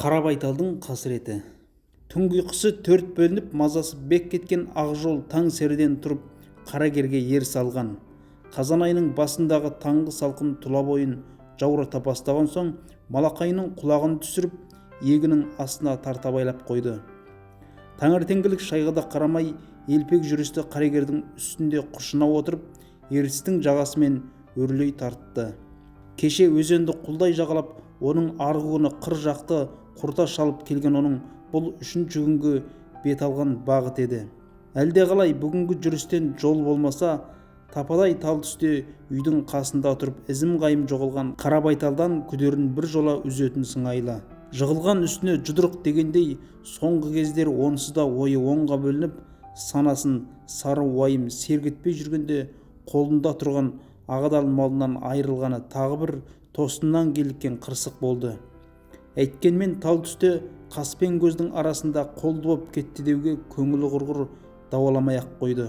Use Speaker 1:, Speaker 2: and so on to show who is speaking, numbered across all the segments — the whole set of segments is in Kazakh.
Speaker 1: Қарабайталдың қасіреті. Түнгі ұйқысы төрт бөлініп, мазасы бек кеткен Ақжол таң серіден тұрып Қарагерге ер салған. Қазан айының басындағы таңғы салқын тұла бойын жаурата бастаған соң, малақайының құлағын түсіріп, егінің астына тарта байлап қойды. Таңертеңгілік шайға да қарамай, елпек жүрісті Қарагердің үстінде құшына отырып, ертістің жағасымен өрлей тартты. Кеше өзенді құлдай жағалап, оның арғы күні қыр жақты құрта шалып келген оның бұл үшінші күнгі бет алған бағыт еді. Әлде қалай бүгінгі жүрістен жол болмаса, тападай тал түсте үйдің қасында тұрып ізім қайым жоғалған Қарабайталдан күдерін бір жола үзетін сыңайлы. Жығылған үстіне жұдырық дегендей, соңғы кездер онсыз да ойы оңға бөлініп, санасын сары уайым сергітпей жүргенде, қолында тұрған ағадал малынан айырылғаны тағы бір тосыннан келіккен қырсық болды. Әйткенмен тал түсте қас пен көздің арасында қолды боп кетті деуге көңілі құрғыр дауаламай-ақ қойды.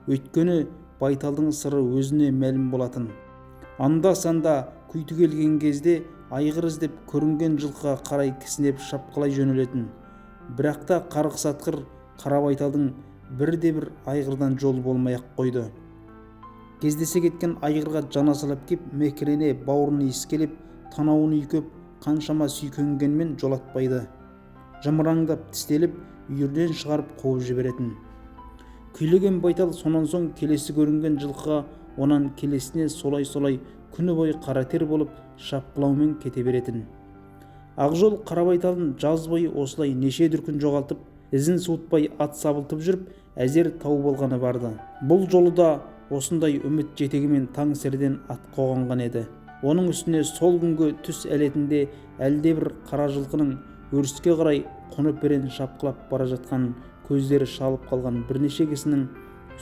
Speaker 1: Өйткені Байталдың сыры өзіне мәлім болатын. Анда-санда күйті келген кезде айғыр іздеп көрінген жылқыға қарай кісінеп шапқылай жөнелетін. Бірақ та қарғыс атқыр Қарабайталдың бірде-бір айғырдан жол болмай-ақ қойды. Кездесе кеткен айғырға жанасалап кеп, мекірене бауырын иіскелеп, танауын үйкеп, қаншама сүйкенгенмен жолатпайды. Жымыраңдап тістеліп, үйірден шығарып қуып жіберетін. Күйлеген Байтал сонан соң келесі көрінген жылқыға, онан келесіне солай-солай күні бойы қара тер болып шапқылаумен кете беретін. Ақжол Қарабайталдың жаз бойы осылай неше дүркін жоғалтып, ізін суытпай ат сабылтып жүріп, әзер тауып алғаны барды. Бұл жолы да осындай үміт жетегімен таң серіден ат қоғанған еді. Оның үстіне сол күнгі түс әлетінде әлдебір қара жылқының өріске қарай қонып берен шапқылап бара жатқан, көздері шалып қалған бірнеше кісінің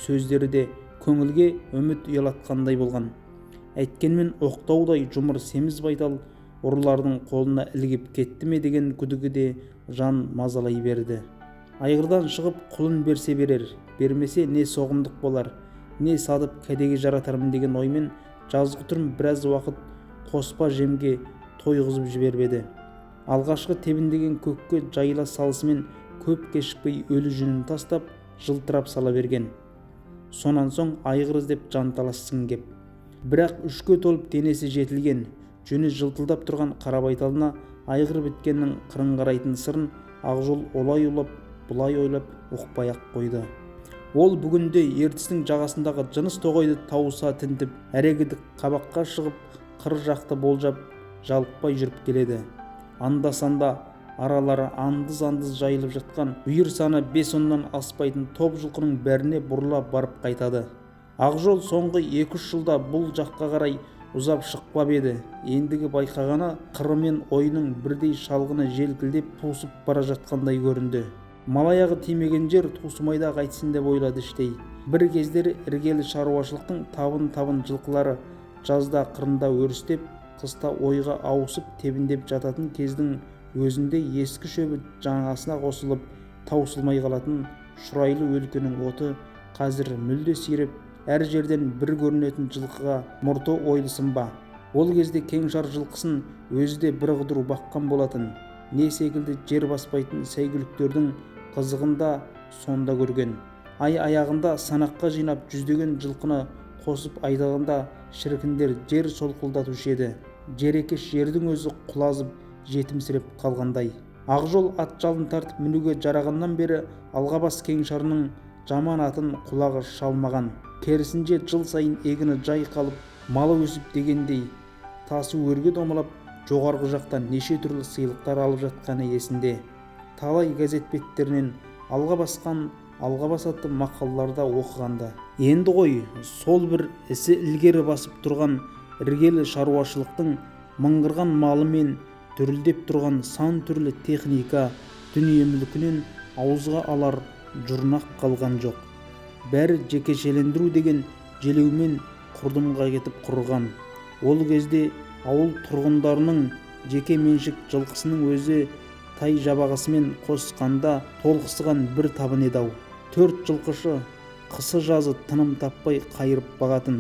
Speaker 1: сөздері де көңілге үміт ұялатқандай болған. Әйткенмен оқтаудай жұмыр семіз Байтал ұрылардың қолына ілігіп кетті ме деген күдігі де жан мазалай берді. Айғырдан шығып құлын берсе берер, бермесе не соғымдық болар, не садып кәдеге жаратармын деген оймен жазғытұрым біраз уақыт қоспа жемге тойғызып жібербеді. Алғашқы тебіндеген көкке жайыла салысымен көп кешікпей өлі жүнін тастап жылтырап сала берген. Сонан соң айғыр іздеп жанталассын кеп. Бірақ үшке толып денесі жетілген, жүні жылтылдап тұрған Қарабайталына айғыр біткеннің қырын қарайтын сырын Ақжол олай ойлап, бұлай ойлап ұқпай-ақ қойды. Ол бүгінде ертістің жағасындағы жыныс тоғайды тауыса тінтіп, әрегідік қабаққа шығып, қыр жақты болжап, жалықпай жүріп келеді. Анда-санда аралары андыз-андыз жайылып жатқан үйір саны 5-10-нан аспайтын топ жылқының бәріне бұрыла барып қайтады. Ақжол соңғы 2-3 жылда бұл жаққа қарай ұзап шықпап еді. Ендігі байқағаны қыры мен ойының бірдей шалғыны желкілдеп тусып бара жатқандай көрінді. Малаяғы тимеген жер тусымайда қайтсын деп ойлады іштей. Бір кездері іргелі шаруашылықтың табын жылқылары жазда қырында өрістеп, қыста ойға ауысып тебіндеп жататын кездің өзінде ескі шөбі жаңасына қосылып таусылмай қалатын шұрайлы өлкенің оты қазір мүлде сиреп, әр жерден бір көрінетін жылқыға мұрты ойлысын ба. Ол кезде Кеңшар жылқысын өзі де бір қыдыру баққан болатын. Не секілді жер баспайтын сәйгүліктердің қызығында сонда көрген. Ай аяғында санаққа жинап жүздеген жылқыны қосып айдағанда шіркіндер жер солқылдатушы еді. Жерекеш жердің өзі құлазып жетімсіреп қалғандай. Ақжол ат жалын тартып мінуге жарағаннан бері Алғабас Кеңшарының жаман атын құлағы шалмаған. Керісінше жыл сайын егіні жай қалып, малы өсіп дегендей тасы өрге домалап, жоғарғы жақтан неше түрлі сыйлықтар алып жатқаны есінде. Талай газет беттерінен Алғабас атты мақалаларда оқығанда. Енді ғой, сол бір ісі ілгері басып тұрған іргелі шаруашылықтың мыңғырған малы мен дүрілдеп тұрған сан түрлі техника дүние мүлкінен ауызға алар жұрнақ қалған жоқ. Бәрі жекешелендіру деген желеумен құрдымға кетіп құрған. Ол кезде ауыл тұрғындарының жеке меншік жылқысының өзі тай жабағысымен қосқанда толықсыған бір табын еді-ау. 4 жылқышы қысы жазы тыным таппай қайырып бағатын.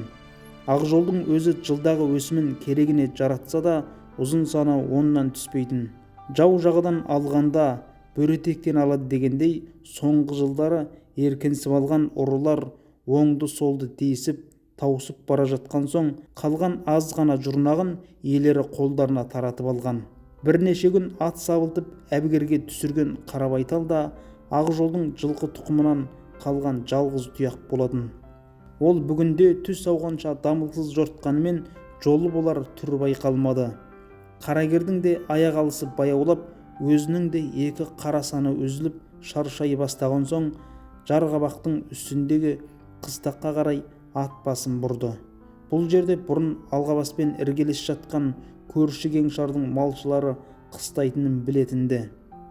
Speaker 1: Ақжолдың өзі жылдағы өсімін керегіне жаратса да ұзын саны 10-нан түспейтін. Жау жағадан алғанда бөрітектен алады дегендей, соңғы жылдары еркінсіп алған ұрылар оңды солды тиісіп тауысып бара жатқан соң қалған аз ғана жұрнағын иелері қолдарына таратып алған. Бірнеше күн ат сабылтып әбігерге түсірген Қарабайтал да Ақжолдың жылқы тұқымынан қалған жалғыз тұяқ болатын. Ол бүгінде түс ауғанша дамылсыз жортқанымен жолы болар түрі байқалмады. Қарагердің де аяқ алысы баяулап, өзінің де екі қара саны үзіліп шаршай бастаған соң жарғабақтың үстіндегі қыстаққа қарай ат басын бұрды. Бұл жерде бұрын алғабаспен іргелес жатқан көрші кеңшардың малшылары қыстайтынын білетінді.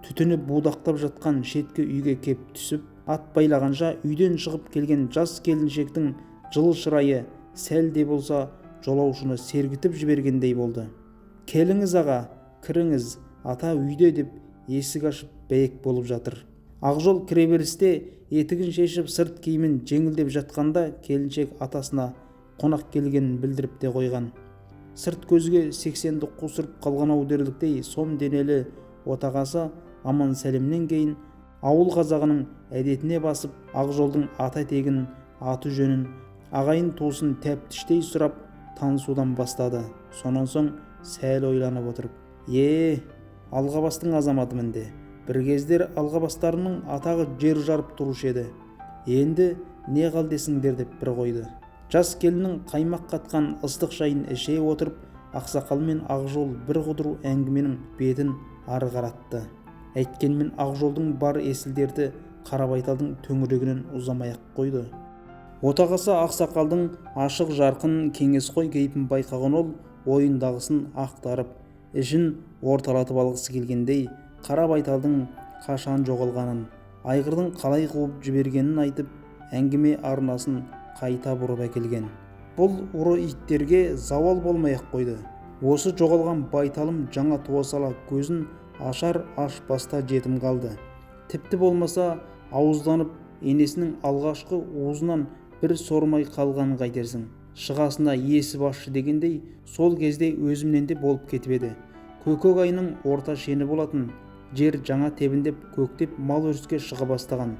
Speaker 1: Түтіні будақтап жатқан шеткі үйге кеп түсіп, ат байлағанша үйден шығып келген жас келіншектің жылы шырайы сәл де болса жолаушыны сергітіп жібергендей болды. «Келіңіз аға, кіріңіз, ата үйде» деп есік ашып бәйек болып жатыр. Ақжол кіреберісте етігін шешіп сырт киімін жеңілдеп жатқанда келіншек атасына қонақ келгенін білдіріп те қойған. Сырт көзге 80-ді қусырып қалған-ау дерліктей сом денелі отағасы аман сәлемнен кейін ауыл қазағының әдетіне басып Ақжолдың ата тегін, аты жөнін, ағайын туысын тәптіштей сұрап танысудан бастады. Сонан соң сәл ойланып отырып: Алғабастың азаматымын де. Бір кездер алғабастарының атағы жер жарып тұрушы еді. Енді не қалдесіңдер деп бір қойды. Жас келіннің қаймақ қатқан ыстық шайын іше отырып, Ақсақал мен Ақжол бір қыдыру әңгіменің бетін ары қаратты. Әйткенмен Ақжолдың бар есілдерді Қарабайталдың төңірегінен ұзамай-ақ қойды. Отағасы Ақсақалдың ашық жарқын кеңесқой кейпін байқаған ол ойындағысын ақтарып, ішін орталатып алғысы келгендей, Қарабайталдың қашан жоғалғанын, айғырдың қалай қуып жібергенін айтып, әңгіме арнасын қайта бұрып әкелген. Бұл ұры иттерге зауал болмай-ақ қойды. Осы жоғалған Байталым жаңа туа сала көзін ашар ашпаста жетім қалды. Тіпті болмаса ауызданып енесінің алғашқы уызынан бір сормай қалғанын қайтерсің. Шығасына есі басшы дегендей, сол кезде өзімнен де болып кетіп еді. Көкек айының орта шені болатын. Жер жаңа тебіндеп көктеп мал өріске шыға бастаған.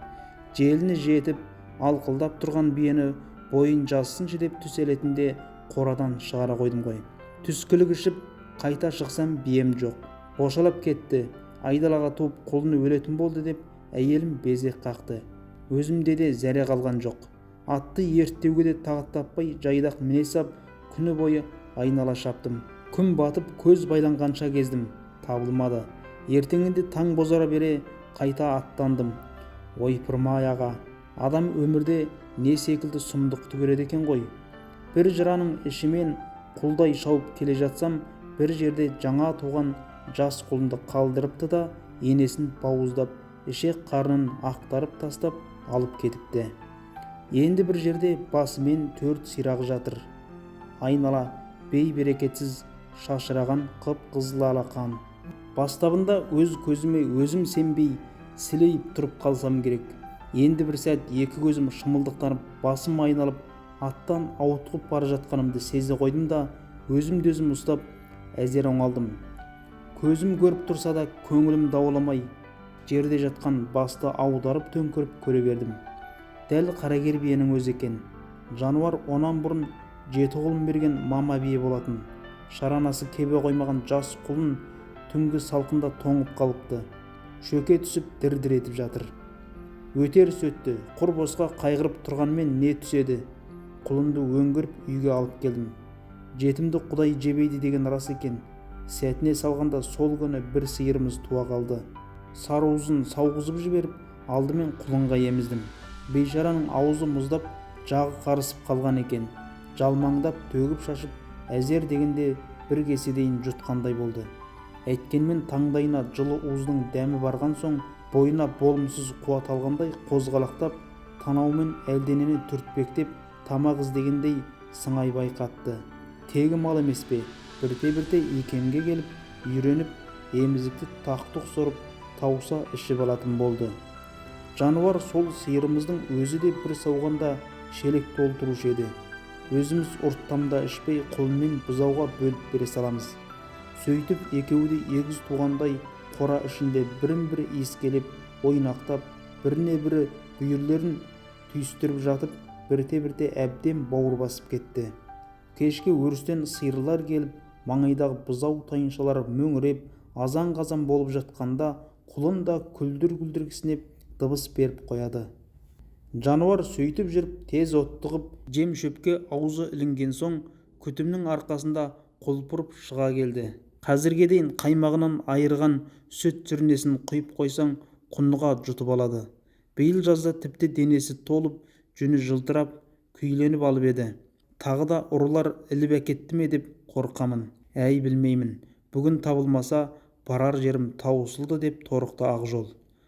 Speaker 1: Желіні жетіп алқылдап тұрған биені бойын жазсыншы деп түселетінде қорадан шығара қойдым ғой. Түскілік ішіп қайта шықсам бием жоқ. Бошалап кетті. Айдалаға туып қолын өлетін болды деп әйелім безек қақты. Өзімде де зәре қалған жоқ. Атты ерттеуге де тағат таппай жайдақ міне сап күні бойы айнала шаптым. Күн батып көз байланғанша кездім. Табылмады. Ертеңінде таң бозара бере қайта аттандым. Ойпырмай аға, адам өмірде не секілді сұмдықты көреді екен ғой. Бір жыраның ішімен құлдай шауып келе жатсам, бір жерде жаңа туған жас құлынды қалдырыпты да енесін бауыздап, ішек қарнын ақтарып тастап алып кетіпті. Енді бір жерде басымен 4 сирағы жатыр. Айнала бей-берекетсіз шашыраған қып-қызыл алақан. Бастабында өз көзіме өзім сенбей сілейіп тұрып қалсам керек. Енді бір сәт екі көзім шымылдықтанып, басым айналып, аттан ауытқып бара жатқанымды сезе қойдым да өзімді өзім ұстап әзер оңалдым. Көзім көріп тұрса да көңілім дауаламай, жерде жатқан басты аударып төңкеріп көре бердім. Дәл Қарагер биенің өзі екен. Жануар онан бұрын 7 құлын берген мама бие болатын. Шаранасы кебе қоймаған жас құлын түнгі салқында тоңып қалыпты. Шөке түсіп дір-дір етіп жатыр. Өтер сөтті, құр босқа қайғырып тұрғанмен не түседі? Құлынды өңгіріп үйге алып келдім. Жетімді Құдай жебейді деген рас екен. Сәтіне салғанда сол күні бір сиырымыз туа қалды. Сарыуызын сауғызып жіберіп, алдымен құлынға еміздім. Бейшараның аузы мұздап, жағы қарысып қалған екен. Жалмаңдап, төгіп шашып, әзер дегенде бір кеседейін жұтқандай болды. Әйткенмен таңдайына жылы уыздың дәмі барған соң, бойына болымсыз қуат алғандай қозғалақтап, танаумен әлденені түртпектеп, тамақ іздегендей сыңай байқатты. Тегі мал емес пе? Бірте-бірте икемге келіп, үйреніп, емізікті тақтық сорып, тауса ішіп алатын болды. Жануар сол сиырымыздың өзі де бір сауғанда шелек толтырушы еді. Өзіміз ұрттамда ішпей қолмен бұзауға бөліп бере саламыз. Сөйтіп екеуі де егіз туғандай қора ішінде бірін-бірі иіскелеп ойнақтап біріне бірі бүйірлерін түйістіріп жатып бірте-бірте әбден бауыр басып кетті. Кешке өрістен сиырлар келіп маңайдағы бұзау тайыншалар мөңіреп азан-қазан болып жатқанда құлын да күлдір-күлдір кісінеп дыбыс беріп қояды. Жануар сөйтіп жүріп тез оттығып жем-шөпке аузы ілінген соң күтімнің арқасында құлпырып шыға келді. Қазірге дейін қаймағынан айырған сүт сүрнесін құйып қойсаң құныға жұтып алады. Биыл жазда тіпті денесі толып жүні жылтырап күйленіп алып еді. Тағы да ұрылар іліп әкетті ме деп қорқамын. Әй білмеймін, бүгін табылмаса барар жерім таусылды деп торықты Ақжол.